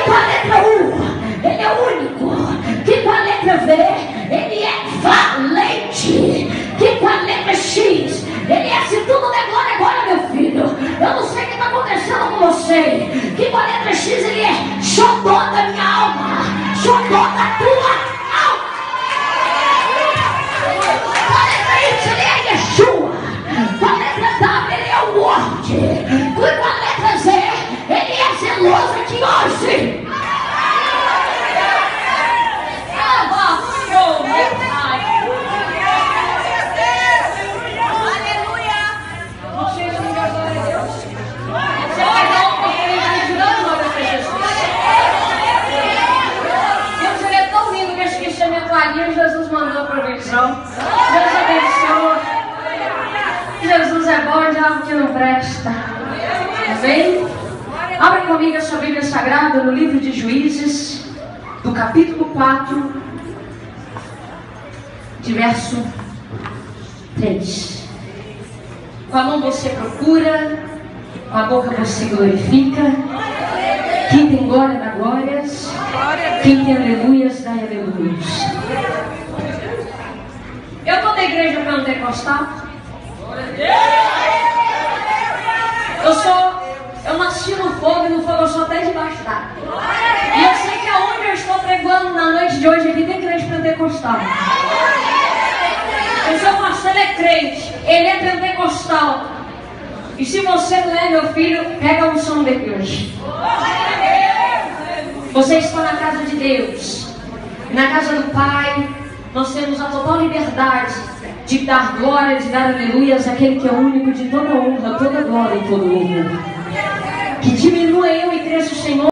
com a letra U, ele é único. Que com a letra V, ele é valente. Que com a letra X, ele é se tudo der glória agora, meu filho. Eu não sei o que está acontecendo com você. Que com a letra X, ele é xodó da minha alma, xodó da tua alma. Com a letra Y, ele é Yeshua. Com a letra W, ele é o Word. Com a letra Z, ele é zeloso de hoje. Jesus mandou provisão. Deus abençoa. Jesus é bom, o diabo que não presta. Amém? Abra comigo a sua Bíblia Sagrada no livro de Juízes, do capítulo 4, de verso 3. Com a mão você procura, com a boca você glorifica. Quem tem glória dá glórias, quem tem aleluias dá aleluias. Eu estou da igreja pentecostal. Eu nasci no fogo e no fogo eu sou até debaixo d'água. E eu sei que aonde eu estou pregando na noite de hoje aqui tem crente pentecostal. O seu pastor é crente, ele é pentecostal. E se você não é, meu filho, pega a unção de Deus. Você está na casa de Deus, na casa do Pai. Nós temos a total liberdade de dar glória, de dar aleluias àquele que é único, de toda honra, toda glória e todo louvor. Que diminua eu e cresça o Senhor.